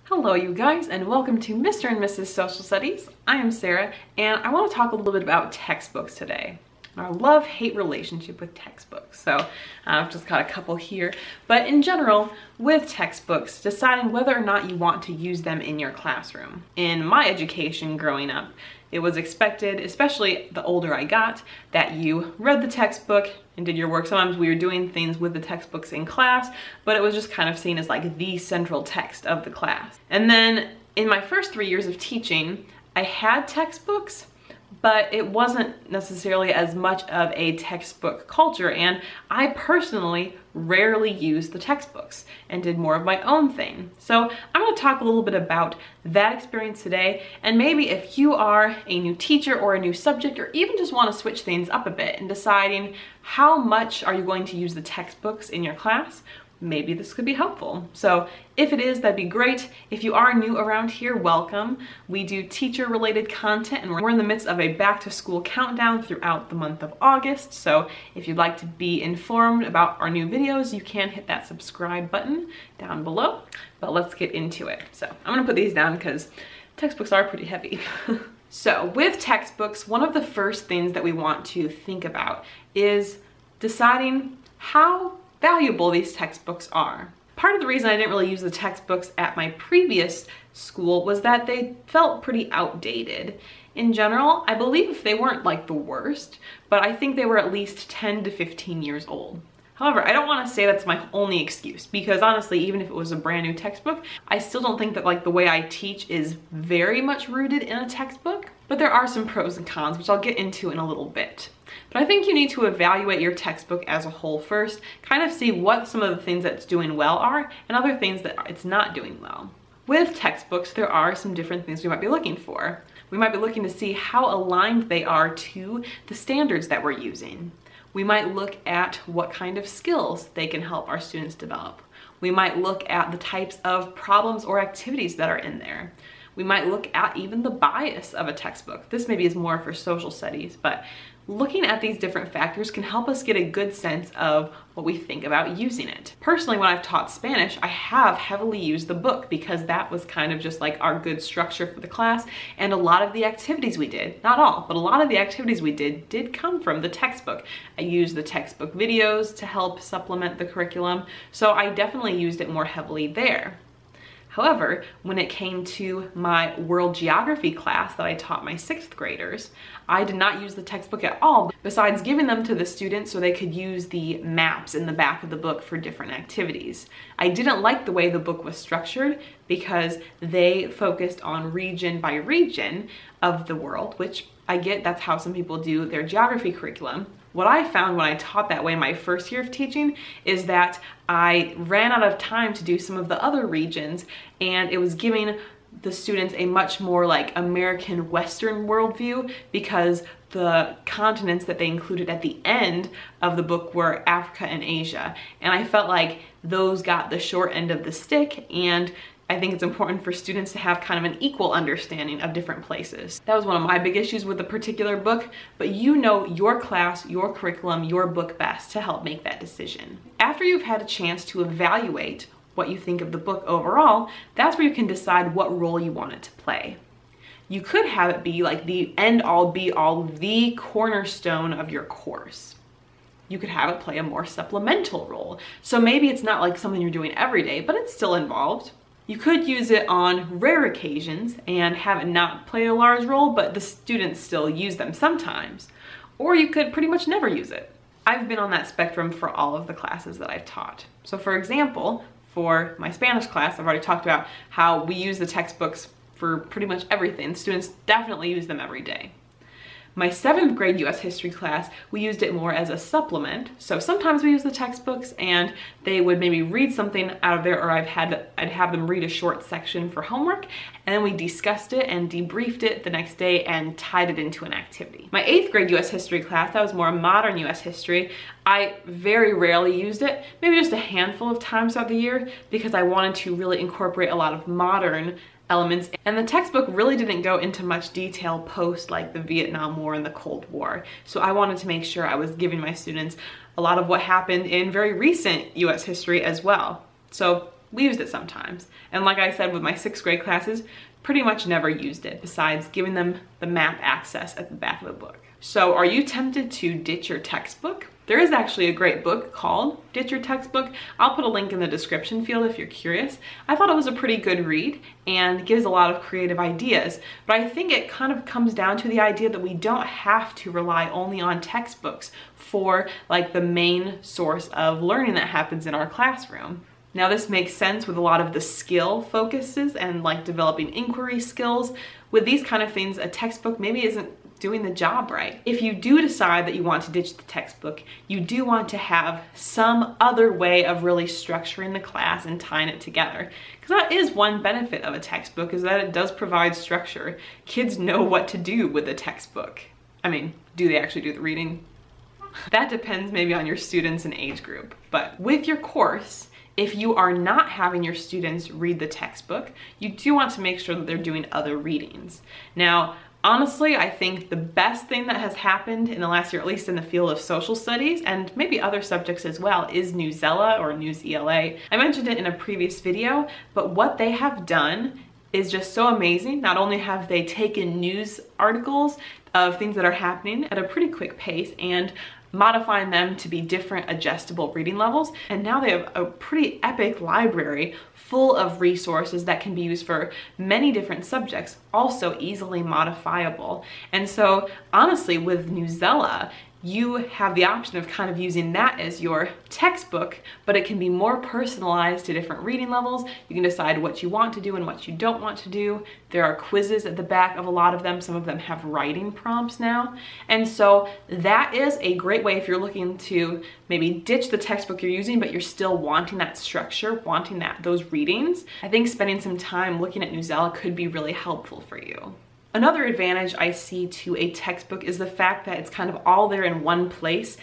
Hello you guys, and welcome to Mr. and Mrs. Social Studies. I am Sarah, and I want to talk a little bit about textbooks today. Our love-hate relationship with textbooks. So I've just got a couple here. But in general, with textbooks, deciding whether or not you want to use them in your classroom. In my education growing up, it was expected, especially the older I got, that you read the textbook and did your work. Sometimes we were doing things with the textbooks in class, but it was just kind of seen as like the central text of the class. And then in my first 3 years of teaching, I had textbooks, but it wasn't necessarily as much of a textbook culture, and I personally rarely used the textbooks and did more of my own thing. So I'm going to talk a little bit about that experience today, and maybe if you are a new teacher or a new subject, or even just want to switch things up a bit and deciding how much are you going to use the textbooks in your class, maybe this could be helpful. So if it is, that'd be great. If you are new around here, welcome. We do teacher related content, and we're in the midst of a back to school countdown throughout the month of August. So if you'd like to be informed about our new videos, you can hit that subscribe button down below. But let's get into it. So I'm gonna put these down because textbooks are pretty heavy. So with textbooks, one of the first things that we want to think about is deciding how valuable these textbooks are. Part of the reason I didn't really use the textbooks at my previous school was that they felt pretty outdated. In general, I believe they weren't like the worst, but I think they were at least 10 to 15 years old. However, I don't want to say that's my only excuse, because honestly, even if it was a brand new textbook, I still don't think that like the way I teach is very much rooted in a textbook. But there are some pros and cons, which I'll get into in a little bit. But I think you need to evaluate your textbook as a whole first, kind of see what some of the things that it's doing well are and other things that it's not doing well. With textbooks, there are some different things we might be looking for. We might be looking to see how aligned they are to the standards that we're using. We might look at what kind of skills they can help our students develop. We might look at the types of problems or activities that are in there. We might look at even the bias of a textbook. This maybe is more for social studies, but looking at these different factors can help us get a good sense of what we think about using it. Personally, when I've taught Spanish, I have heavily used the book because that was kind of just like our good structure for the class, and a lot of the activities we did, not all, but a lot of the activities we did come from the textbook. I used the textbook videos to help supplement the curriculum, so I definitely used it more heavily there. However, when it came to my world geography class that I taught my 6th graders, I did not use the textbook at all, besides giving them to the students so they could use the maps in the back of the book for different activities. I didn't like the way the book was structured because they focused on region by region of the world, which I get, that's how some people do their geography curriculum. What I found when I taught that way my first year of teaching is that I ran out of time to do some of the other regions, and it was giving the students a much more like American Western worldview because the continents that they included at the end of the book were Africa and Asia. And I felt like those got the short end of the stick, and I think it's important for students to have kind of an equal understanding of different places. That was one of my big issues with a particular book, but you know your class, your curriculum, your book best to help make that decision. After you've had a chance to evaluate what you think of the book overall, that's where you can decide what role you want it to play. You could have it be like the end-all be-all, the cornerstone of your course. You could have it play a more supplemental role. So maybe it's not like something you're doing every day, but it's still involved. You could use it on rare occasions and have it not play a large role, but the students still use them sometimes. Or you could pretty much never use it. I've been on that spectrum for all of the classes that I've taught. So for example, for my Spanish class, I've already talked about how we use the textbooks for pretty much everything. Students definitely use them every day. My 7th grade US history class, we used it more as a supplement. So sometimes we use the textbooks and they would maybe read something out of there, or I'd have them read a short section for homework, and then we discussed it and debriefed it the next day and tied it into an activity. My 8th grade US history class, that was more modern US history. I very rarely used it, maybe just a handful of times throughout the year, because I wanted to really incorporate a lot of modern elements, and the textbook really didn't go into much detail post like the Vietnam War and the Cold War. So I wanted to make sure I was giving my students a lot of what happened in very recent US history as well. So we used it sometimes. And like I said, with my 6th grade classes, pretty much never used it besides giving them the map access at the back of the book. So are you tempted to ditch your textbook? There is actually a great book called Ditch Your Textbook. I'll put a link in the description field if you're curious. I thought it was a pretty good read and gives a lot of creative ideas, but I think it kind of comes down to the idea that we don't have to rely only on textbooks for like the main source of learning that happens in our classroom. Now this makes sense with a lot of the skill focuses and like developing inquiry skills. With these kind of things, a textbook maybe isn't doing the job right. If you do decide that you want to ditch the textbook, you do want to have some other way of really structuring the class and tying it together. Because that is one benefit of a textbook, is that it does provide structure. Kids know what to do with a textbook. I mean, do they actually do the reading? That depends maybe on your students and age group. But with your course, if you are not having your students read the textbook, you do want to make sure that they're doing other readings. Now, honestly, I think the best thing that has happened in the last year, at least in the field of social studies and maybe other subjects as well, is Newsela or Newsela. I mentioned it in a previous video, but what they have done is just so amazing. Not only have they taken news articles of things that are happening at a pretty quick pace and modifying them to be different adjustable reading levels, and now they have a pretty epic library full of resources that can be used for many different subjects, also easily modifiable. And so honestly, with Newsela, you have the option of kind of using that as your textbook, but it can be more personalized to different reading levels. You can decide what you want to do and what you don't want to do. There are quizzes at the back of a lot of them. Some of them have writing prompts now. And so that is a great way if you're looking to maybe ditch the textbook you're using, but you're still wanting that structure, wanting those readings. I think spending some time looking at Newsela could be really helpful for you. Another advantage I see to a textbook is the fact that it's kind of all there in one place.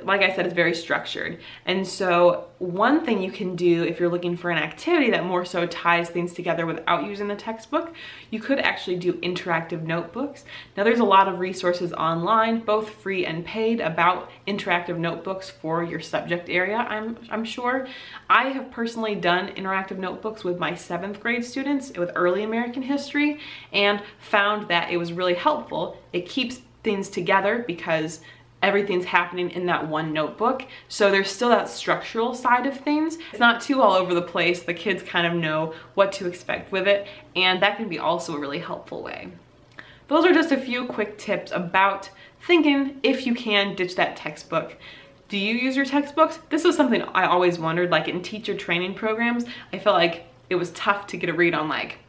Like I said, it's very structured. And so one thing you can do if you're looking for an activity that more so ties things together without using the textbook, you could actually do interactive notebooks. Now there's a lot of resources online, both free and paid, about interactive notebooks for your subject area, I'm sure. I have personally done interactive notebooks with my 7th grade students with early American history and found that it was really helpful. It keeps things together because everything's happening in that one notebook. So there's still that structural side of things. It's not too all over the place. The kids kind of know what to expect with it, and that can be also a really helpful way. Those are just a few quick tips about thinking if you can ditch that textbook. Do you use your textbooks? This was something I always wondered, like in teacher training programs, I felt like it was tough to get a read on, like,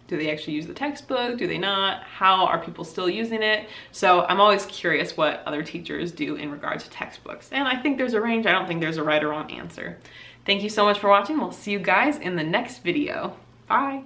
do they actually use the textbook? Do they not? How are people still using it? So I'm always curious what other teachers do in regards to textbooks. And I think there's a range. I don't think there's a right or wrong answer. Thank you so much for watching. We'll see you guys in the next video. Bye.